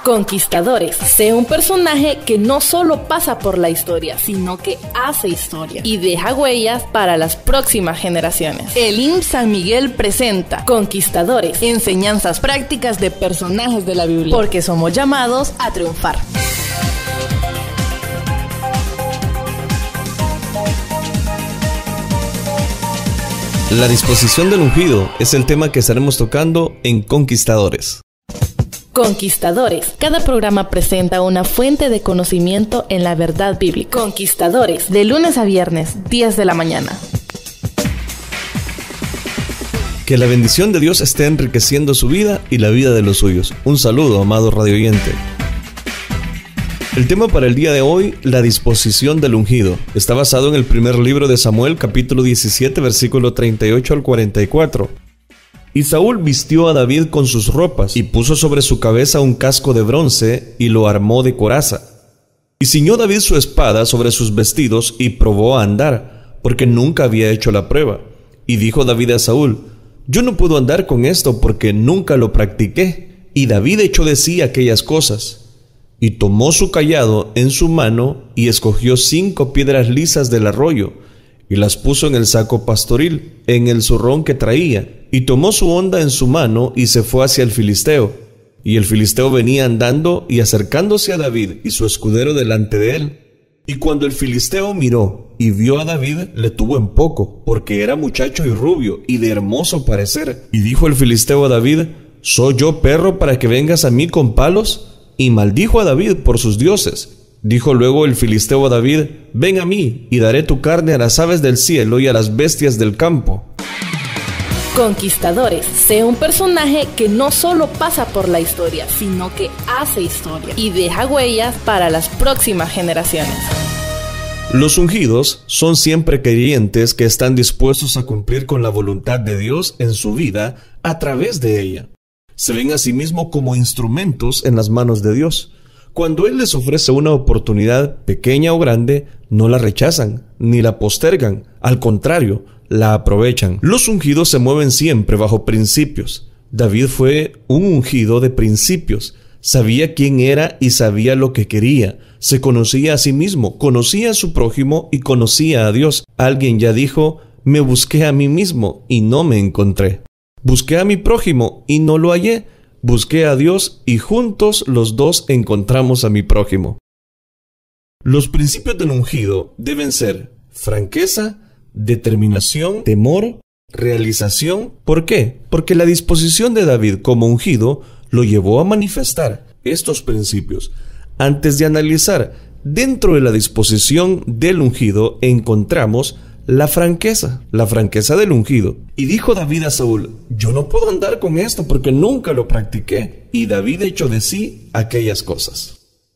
Conquistadores. Sé un personaje que no solo pasa por la historia, sino que hace historia y deja huellas para las próximas generaciones. El IMSS San Miguel presenta Conquistadores, enseñanzas prácticas de personajes de la Biblia, porque somos llamados a triunfar. La disposición del ungido es el tema que estaremos tocando en Conquistadores. Conquistadores. Cada programa presenta una fuente de conocimiento en la verdad bíblica. Conquistadores. De lunes a viernes, 10 de la mañana. Que la bendición de Dios esté enriqueciendo su vida y la vida de los suyos. Un saludo, amado radio oyente. El tema para el día de hoy, la disposición del ungido, está basado en el primer libro de Samuel, capítulo 17, versículo 38 al 44. Y Saúl vistió a David con sus ropas, y puso sobre su cabeza un casco de bronce, y lo armó de coraza. Y ciñó David su espada sobre sus vestidos, y probó a andar, porque nunca había hecho la prueba. Y dijo David a Saúl: yo no puedo andar con esto, porque nunca lo practiqué. Y David echó de sí aquellas cosas. Y tomó su cayado en su mano, y escogió 5 piedras lisas del arroyo, y las puso en el saco pastoril, en el zurrón que traía, y tomó su honda en su mano, y se fue hacia el filisteo. Y el filisteo venía andando, y acercándose a David y su escudero delante de él. Y cuando el filisteo miró y vio a David, le tuvo en poco, porque era muchacho y rubio, y de hermoso parecer. Y dijo el filisteo a David: ¿soy yo perro para que vengas a mí con palos? Y maldijo a David por sus dioses. Dijo luego el filisteo a David: ven a mí, y daré tu carne a las aves del cielo y a las bestias del campo. Conquistadores. Sé un personaje que no solo pasa por la historia, sino que hace historia y deja huellas para las próximas generaciones. Los ungidos son siempre creyentes que están dispuestos a cumplir con la voluntad de Dios en su vida a través de ella. Se ven a sí mismos como instrumentos en las manos de Dios. Cuando Él les ofrece una oportunidad, pequeña o grande, no la rechazan, ni la postergan. Al contrario, la aprovechan. Los ungidos se mueven siempre bajo principios. David fue un ungido de principios. Sabía quién era y sabía lo que quería. Se conocía a sí mismo, conocía a su prójimo y conocía a Dios. Alguien ya dijo: me busqué a mí mismo y no me encontré. Busqué a mi prójimo y no lo hallé. Busqué a Dios y juntos los dos encontramos a mi prójimo. Los principios del ungido deben ser franqueza, determinación, temor, realización. ¿Por qué? Porque la disposición de David como ungido lo llevó a manifestar estos principios. Antes de analizar, dentro de la disposición del ungido encontramos la franqueza del ungido. Y dijo David a Saúl: yo no puedo andar con esto porque nunca lo practiqué. Y David echó de sí aquellas cosas.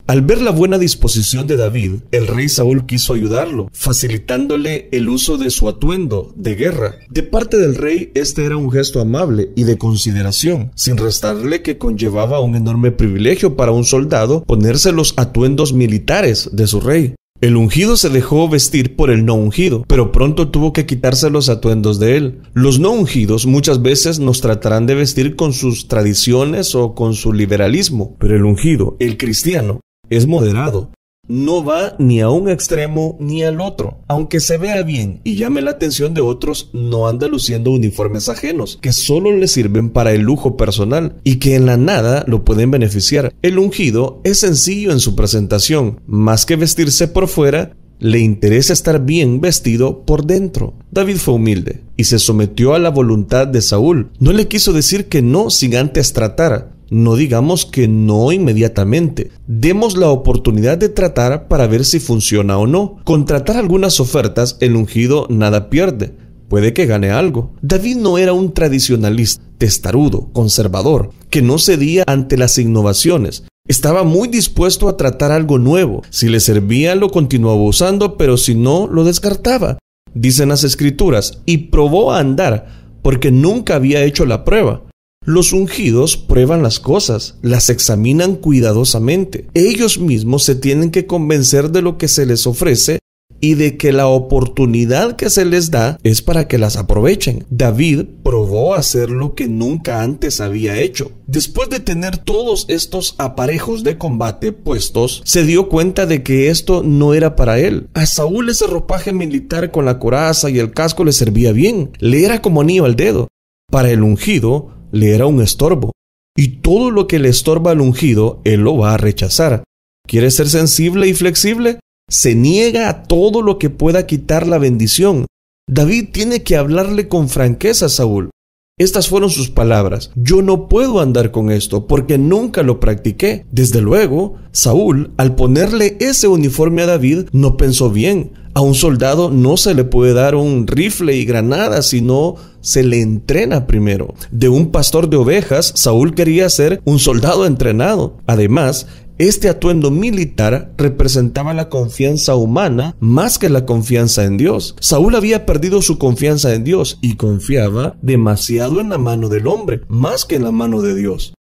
Al ver la buena disposición de David, el rey Saúl quiso ayudarlo, facilitándole el uso de su atuendo de guerra. De parte del rey, este era un gesto amable y de consideración, sin restarle que conllevaba un enorme privilegio para un soldado ponerse los atuendos militares de su rey. El ungido se dejó vestir por el no ungido, pero pronto tuvo que quitarse los atuendos de él. Los no ungidos muchas veces nos tratarán de vestir con sus tradiciones o con su liberalismo, pero el ungido, el cristiano, es moderado. No va ni a un extremo ni al otro. Aunque se vea bien y llame la atención de otros, no anda luciendo uniformes ajenos, que solo le sirven para el lujo personal y que en la nada lo pueden beneficiar. El ungido es sencillo en su presentación. Más que vestirse por fuera, le interesa estar bien vestido por dentro. David fue humilde y se sometió a la voluntad de Saúl. No le quiso decir que no sin antes tratar. No digamos que no inmediatamente. Demos la oportunidad de tratar para ver si funciona o no. Con tratar algunas ofertas, el ungido nada pierde. Puede que gane algo. David no era un tradicionalista, testarudo, conservador, que no cedía ante las innovaciones. Estaba muy dispuesto a tratar algo nuevo. Si le servía, lo continuaba usando, pero si no, lo descartaba. Dicen las Escrituras: y probó a andar, porque nunca había hecho la prueba. Los ungidos prueban las cosas, las examinan cuidadosamente. Ellos mismos se tienen que convencer de lo que se les ofrece y de que la oportunidad que se les da es para que las aprovechen. David probó hacer lo que nunca antes había hecho. Después de tener todos estos aparejos de combate puestos, se dio cuenta de que esto no era para él. A Saúl ese ropaje militar con la coraza y el casco le servía bien, le era como anillo al dedo. Para el ungido, le era un estorbo. Y todo lo que le estorba al ungido, él lo va a rechazar. ¿Quiere ser sensible y flexible? Se niega a todo lo que pueda quitar la bendición. David tiene que hablarle con franqueza a Saúl. Estas fueron sus palabras: yo no puedo andar con esto porque nunca lo practiqué. Desde luego, Saúl, al ponerle ese uniforme a David, no pensó bien. A un soldado no se le puede dar un rifle y granadas, sino se le entrena primero. De un pastor de ovejas, Saúl quería ser un soldado entrenado. Además, este atuendo militar representaba la confianza humana más que la confianza en Dios. Saúl había perdido su confianza en Dios y confiaba demasiado en la mano del hombre, más que en la mano de Dios.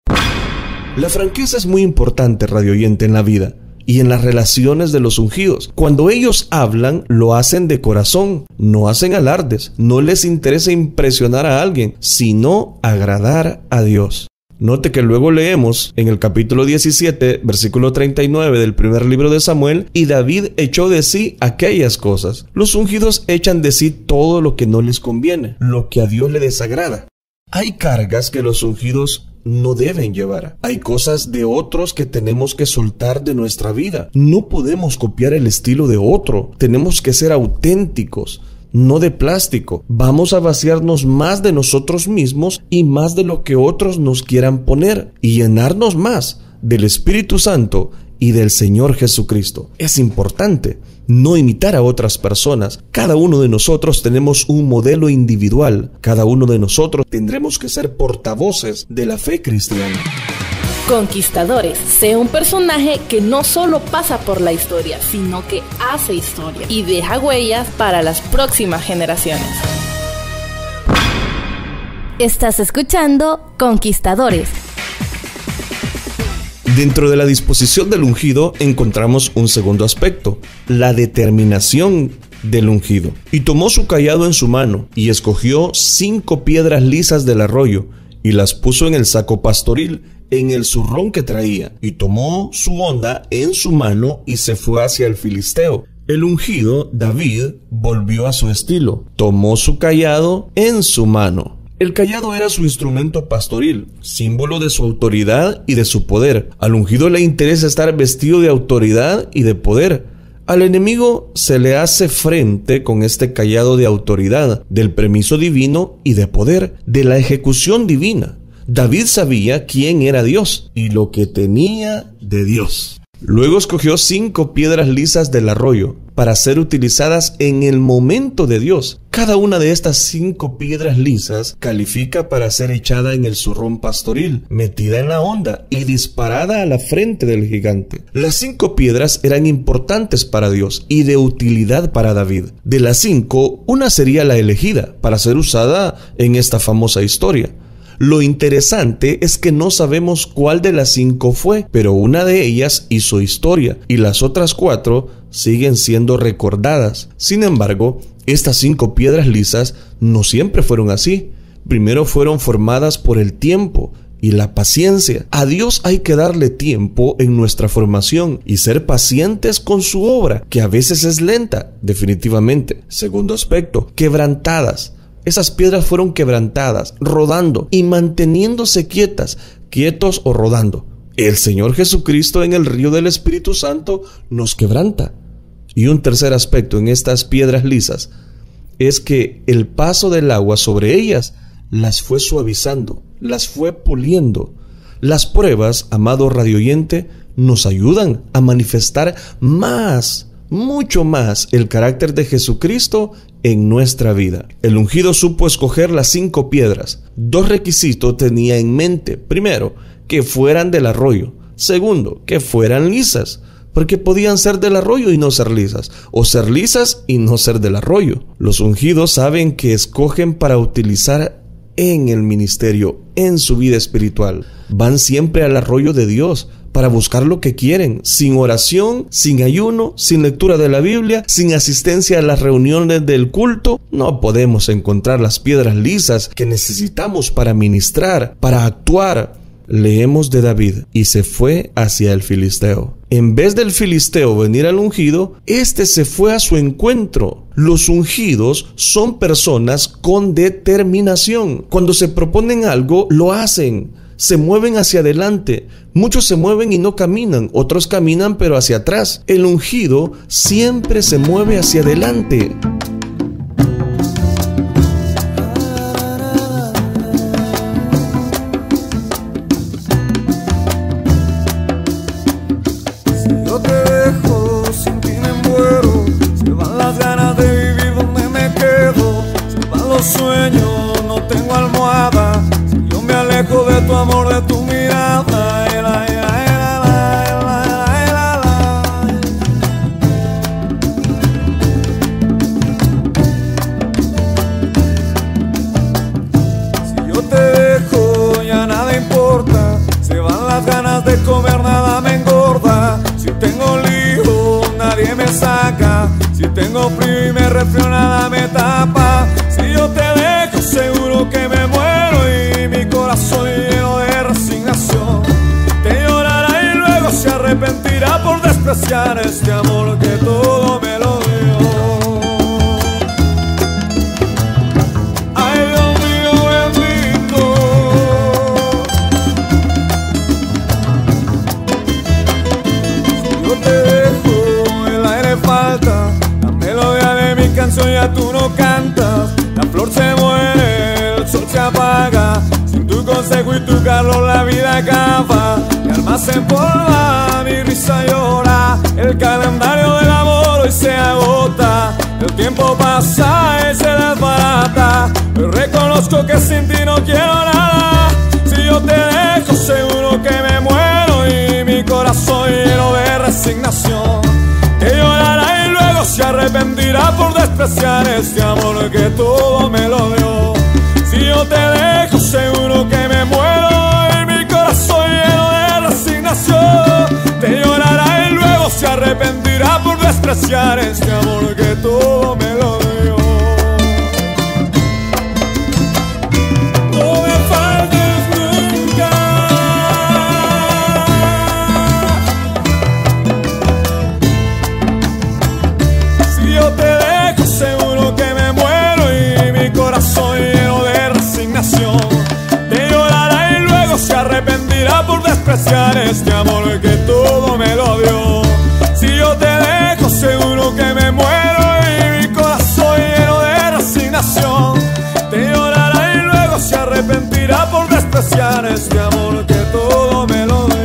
La franqueza es muy importante, radio oyente, en la vida y en las relaciones de los ungidos. Cuando ellos hablan, lo hacen de corazón, no hacen alardes, no les interesa impresionar a alguien, sino agradar a Dios. Note que luego leemos en el capítulo 17, versículo 39 del primer libro de Samuel: y David echó de sí aquellas cosas. Los ungidos echan de sí todo lo que no les conviene, lo que a Dios le desagrada. Hay cargas que los ungidos no deben llevar. Hay cosas de otros que tenemos que soltar de nuestra vida. No podemos copiar el estilo de otro. Tenemos que ser auténticos, no de plástico. Vamos a vaciarnos más de nosotros mismos y más de lo que otros nos quieran poner y llenarnos más del Espíritu Santo y del Señor Jesucristo. Es importante no imitar a otras personas. Cada uno de nosotros tenemos un modelo individual. Cada uno de nosotros tendremos que ser portavoces de la fe cristiana. Conquistadores, sé un personaje que no solo pasa por la historia, sino que hace historia y deja huellas para las próximas generaciones. Estás escuchando Conquistadores. Dentro de la disposición del ungido encontramos un segundo aspecto: la determinación del ungido. Y tomó su cayado en su mano, y escogió 5 piedras lisas del arroyo, y las puso en el saco pastoril, en el zurrón que traía, y tomó su honda en su mano, y se fue hacia el filisteo. El ungido, David, volvió a su estilo. Tomó su cayado en su mano. El cayado era su instrumento pastoril, símbolo de su autoridad y de su poder. Al ungido le interesa estar vestido de autoridad y de poder. Al enemigo se le hace frente con este cayado de autoridad, del permiso divino y de poder, de la ejecución divina. David sabía quién era Dios y lo que tenía de Dios. Luego escogió 5 piedras lisas del arroyo para ser utilizadas en el momento de Dios. Cada una de estas 5 piedras lisas califica para ser echada en el zurrón pastoril, metida en la honda y disparada a la frente del gigante. Las 5 piedras eran importantes para Dios y de utilidad para David. De las 5, una sería la elegida para ser usada en esta famosa historia. Lo interesante es que no sabemos cuál de las 5 fue, pero una de ellas hizo historia y las otras 4 siguen siendo recordadas. Sin embargo, estas 5 piedras lisas no siempre fueron así. Primero fueron formadas por el tiempo y la paciencia. A Dios hay que darle tiempo en nuestra formación y ser pacientes con su obra, que a veces es lenta, definitivamente. Segundo aspecto, quebrantadas. Esas piedras fueron quebrantadas, rodando y manteniéndose quietos o rodando. El Señor Jesucristo en el río del Espíritu Santo nos quebranta. Y un tercer aspecto en estas piedras lisas es que el paso del agua sobre ellas las fue suavizando, las fue puliendo. Las pruebas, amado radioyente, nos ayudan a manifestar mucho más el carácter de Jesucristo en nuestra vida. El ungido supo escoger las 5 piedras. 2 requisitos tenía en mente. Primero, que fueran del arroyo. Segundo, que fueran lisas, porque podían ser del arroyo y no ser lisas, o ser lisas y no ser del arroyo. Los ungidos saben que escogen para utilizar en el ministerio, en su vida espiritual. van siempre al arroyo de Dios para buscar lo que quieren, sin oración, sin ayuno, sin lectura de la Biblia, sin asistencia a las reuniones del culto. No podemos encontrar las piedras lisas que necesitamos para ministrar, para actuar. Leemos de David: y se fue hacia el filisteo. En vez del filisteo venir al ungido, este se fue a su encuentro. Los ungidos son personas con determinación. Cuando se proponen algo, lo hacen. Se mueven hacia adelante. Muchos se mueven y no caminan, otros caminan pero hacia atrás. El ungido siempre se mueve hacia adelante. Sueño, no tengo almohada. Si yo me alejo de tu amor, de tu mirada. Si yo te dejo, ya nada importa. Se van las ganas de comer, nada me engorda. Si tengo lío, nadie me saca. Si tengo frío y me resfrío, nada me tapa. Si yo te dejo, seguro que me muero y mi corazón lleno de resignación te llorará y luego se arrepentirá por despreciar este amor que todo me lo dio. Ay, Dios mío bendito. Si yo te dejo, el aire falta, la melodía de mi canción ya tú no cantas. La flor se muere, el sol se apaga. Sin tu consejo y tu calor la vida acaba. Mi alma se empolva, mi risa llora. El calendario del amor hoy se agota. El tiempo pasa y se desbarata. Pero reconozco que sin ti no quiero nada. Si yo te dejo, seguro que me muero y mi corazón lleno de resignación que llorará y luego se arrepentirá por despreciar este amor que todo me lo dio. Si yo te dejo, seguro que me muero y mi corazón lleno de resignación te llorará y luego se arrepentirá por despreciar este amor que todo me lo dio. No me faltes nunca. Si yo te dejo, seguro que me muero y mi corazón lleno de resignación te llorará y luego se arrepentirá por despreciar este amor que todo me lo dio. Si yo te dejo, seguro que me muero y mi corazón lleno de resignación te llorará y luego se arrepentirá por despreciar este amor que todo me lo dio.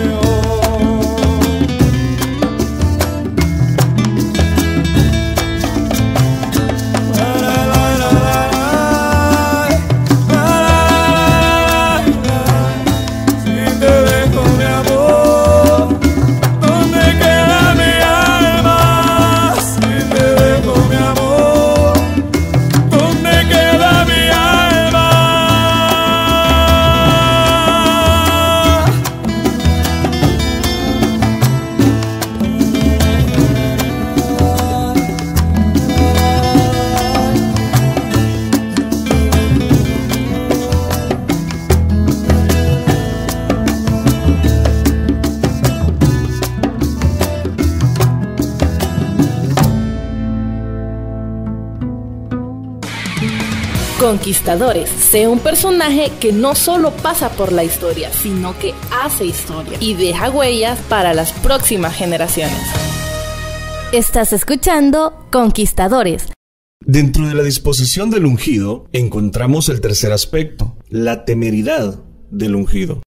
Conquistadores. Sé un personaje que no solo pasa por la historia, sino que hace historia y deja huellas para las próximas generaciones. Estás escuchando Conquistadores. Dentro de la disposición del ungido encontramos el tercer aspecto, la temeridad del ungido.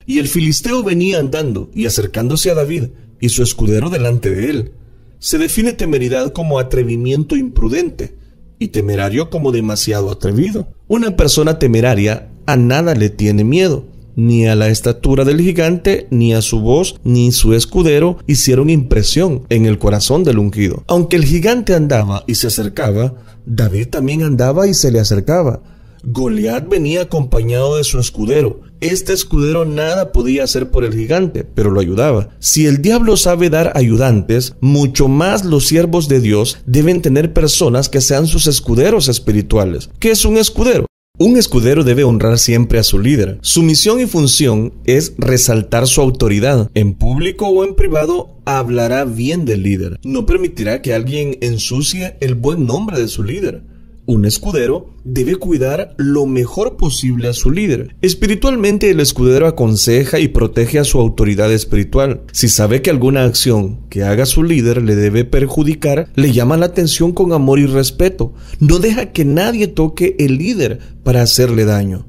Y el filisteo venía andando y acercándose a David y su escudero delante de él. Se define temeridad como atrevimiento imprudente y temerario como demasiado atrevido. Una persona temeraria a nada le tiene miedo, ni a la estatura del gigante, ni a su voz, ni su escudero hicieron impresión en el corazón del ungido. Aunque el gigante andaba y se acercaba, David también andaba y se le acercaba. Goliat venía acompañado de su escudero, Este escudero nada podía hacer por el gigante, pero lo ayudaba. Si el diablo sabe dar ayudantes, mucho más los siervos de Dios deben tener personas que sean sus escuderos espirituales. ¿Qué es un escudero? Un escudero debe honrar siempre a su líder. Su misión y función es resaltar su autoridad. En público o en privado, hablará bien del líder. No permitirá que alguien ensucie el buen nombre de su líder. Un escudero debe cuidar lo mejor posible a su líder. Espiritualmente, el escudero aconseja y protege a su autoridad espiritual. Si sabe que alguna acción que haga su líder le debe perjudicar, le llama la atención con amor y respeto. No deja que nadie toque el líder para hacerle daño.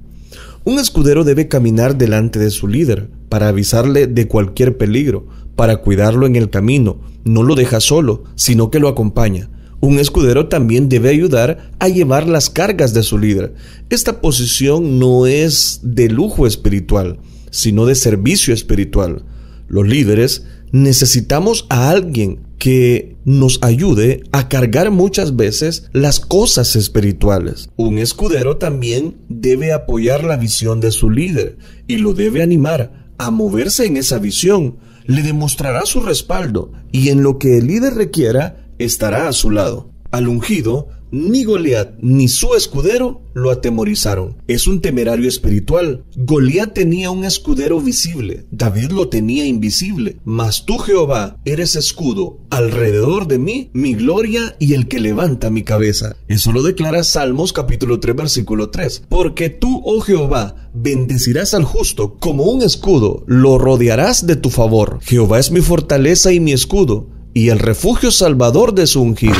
Un escudero debe caminar delante de su líder para avisarle de cualquier peligro, para cuidarlo en el camino. No lo deja solo, sino que lo acompaña. Un escudero también debe ayudar a llevar las cargas de su líder. Esta posición no es de lujo espiritual, sino de servicio espiritual. Los líderes necesitamos a alguien que nos ayude a cargar muchas veces las cosas espirituales. Un escudero también debe apoyar la visión de su líder y lo debe animar a moverse en esa visión. Le demostrará su respaldo y en lo que el líder requiera, estará a su lado. Al ungido, ni Goliat ni su escudero lo atemorizaron. Es un temerario espiritual. Goliat tenía un escudero visible, David lo tenía invisible. Mas tú, Jehová, eres escudo alrededor de mí, mi gloria y el que levanta mi cabeza. Eso lo declara Salmos capítulo 3, versículo 3. Porque tú, oh Jehová, bendecirás al justo como un escudo, lo rodearás de tu favor. Jehová es mi fortaleza y mi escudo, y el refugio salvador de su ungido.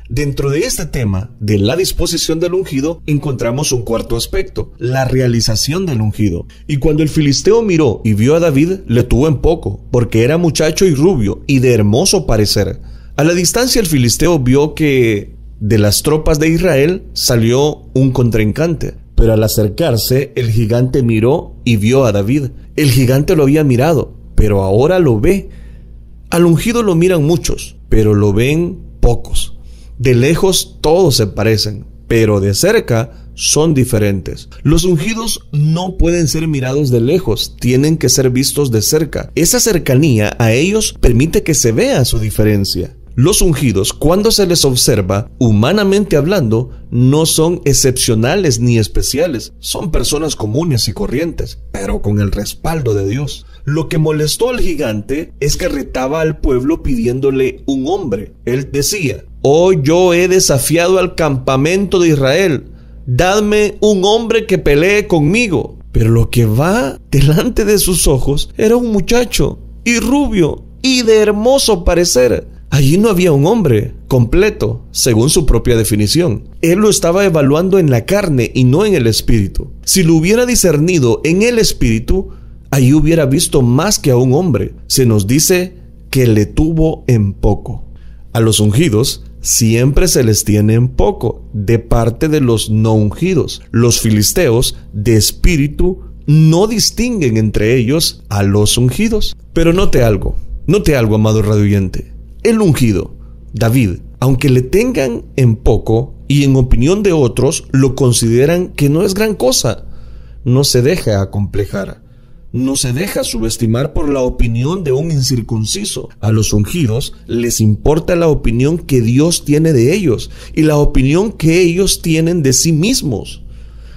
Dentro de este tema de la disposición del ungido encontramos un cuarto aspecto, la realización del ungido. Y cuando el filisteo miró y vio a David, le tuvo en poco, porque era muchacho y rubio y de hermoso parecer. A la distancia el filisteo vio que de las tropas de Israel salió un contrincante. Pero al acercarse, el gigante miró y vio a David. El gigante lo había mirado, pero ahora lo ve. Al ungido lo miran muchos, pero lo ven pocos. De lejos todos se parecen, pero de cerca son diferentes. Los ungidos no pueden ser mirados de lejos, tienen que ser vistos de cerca. Esa cercanía a ellos permite que se vea su diferencia. Los ungidos, cuando se les observa, humanamente hablando, no son excepcionales ni especiales. Son personas comunes y corrientes, pero con el respaldo de Dios. Lo que molestó al gigante es que retaba al pueblo pidiéndole un hombre. Él decía: hoy yo he desafiado al campamento de Israel. Dadme un hombre que pelee conmigo. Pero lo que va delante de sus ojos era un muchacho, y rubio, y de hermoso parecer. Allí no había un hombre completo, según su propia definición. Él lo estaba evaluando en la carne y no en el espíritu. Si lo hubiera discernido en el espíritu, allí hubiera visto más que a un hombre. Se nos dice que le tuvo en poco. A los ungidos siempre se les tiene en poco de parte de los no ungidos. Los filisteos de espíritu no distinguen entre ellos a los ungidos. Pero note algo, amado radioyente. El ungido, David, aunque le tengan en poco y en opinión de otros lo consideran que no es gran cosa, no se deja acomplejar, no se deja subestimar por la opinión de un incircunciso. A los ungidos les importa la opinión que Dios tiene de ellos y la opinión que ellos tienen de sí mismos.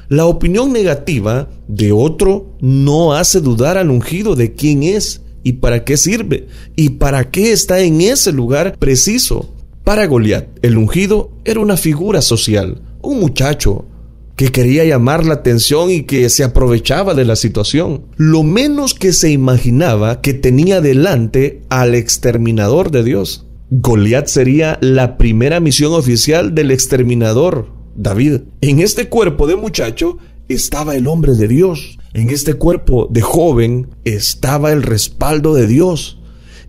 La opinión negativa de otro no hace dudar al ungido de quién es y para qué sirve y para qué está en ese lugar preciso. Para Goliat, el ungido era una figura social, un muchacho que quería llamar la atención y que se aprovechaba de la situación. Lo menos que se imaginaba que tenía delante al exterminador de Dios. Goliat sería la primera misión oficial del exterminador, David. En este cuerpo de muchacho estaba el hombre de Dios. En este cuerpo de joven estaba el respaldo de Dios.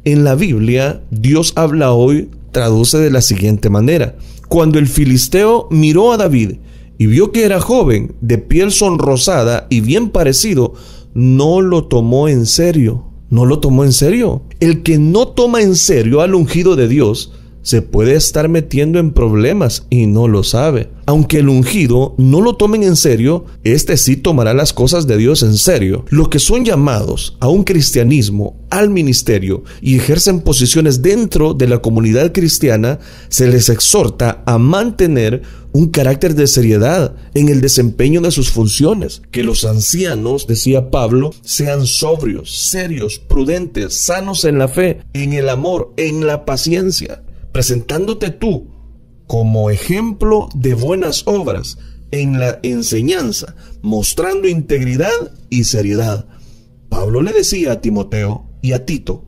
En la Biblia, Dios habla hoy, traduce de la siguiente manera: cuando el filisteo miró a David y vio que era joven, de piel sonrosada y bien parecido, no lo tomó en serio. No lo tomó en serio. El que no toma en serio al ungido de Dios se puede estar metiendo en problemas y no lo sabe. Aunque el ungido no lo tomen en serio, este sí tomará las cosas de Dios en serio. Los que son llamados a un cristianismo, al ministerio y ejercen posiciones dentro de la comunidad cristiana, se les exhorta a mantener un carácter de seriedad en el desempeño de sus funciones. Que los ancianos, decía Pablo, sean sobrios, serios, prudentes, sanos en la fe, en el amor, en la paciencia, presentándote tú como ejemplo de buenas obras en la enseñanza, mostrando integridad y seriedad. Pablo le decía a Timoteo y a Tito: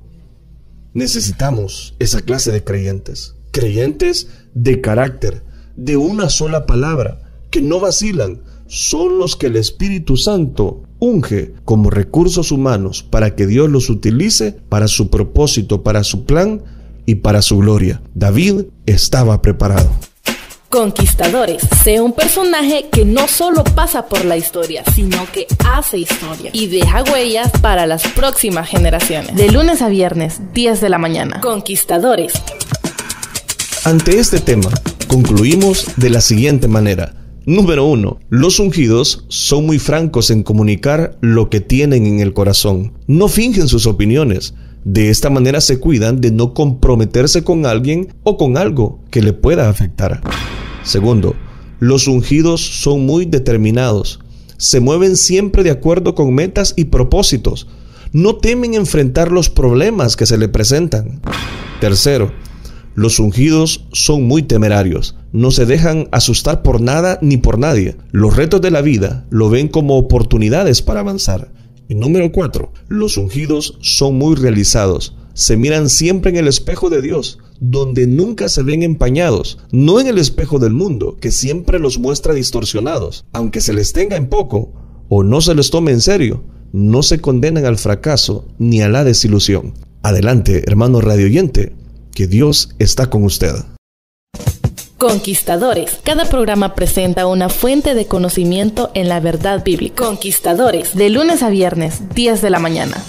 necesitamos esa clase de creyentes, creyentes de carácter, de una sola palabra, que no vacilan. Son los que el Espíritu Santo unge como recursos humanos para que Dios los utilice para su propósito, para su plan y para su gloria. David estaba preparado. Conquistadores. Sea un personaje que no solo pasa por la historia, sino que hace historia y deja huellas para las próximas generaciones. De lunes a viernes, 10 de la mañana. Conquistadores. Ante este tema, concluimos de la siguiente manera. Número 1. Los ungidos son muy francos en comunicar lo que tienen en el corazón. No fingen sus opiniones. De esta manera se cuidan de no comprometerse con alguien o con algo que le pueda afectar. Segundo, los ungidos son muy determinados. Se mueven siempre de acuerdo con metas y propósitos. No temen enfrentar los problemas que se le presentan. Tercero, los ungidos son muy temerarios. No se dejan asustar por nada ni por nadie. Los retos de la vida lo ven como oportunidades para avanzar. Y número 4, los ungidos son muy realizados. Se miran siempre en el espejo de Dios, donde nunca se ven empañados, no en el espejo del mundo, que siempre los muestra distorsionados. Aunque se les tenga en poco o no se les tome en serio, no se condenan al fracaso ni a la desilusión. Adelante, hermano radioyente, que Dios está con usted. Conquistadores. Cada programa presenta una fuente de conocimiento en la verdad bíblica. Conquistadores. De lunes a viernes, 10 de la mañana.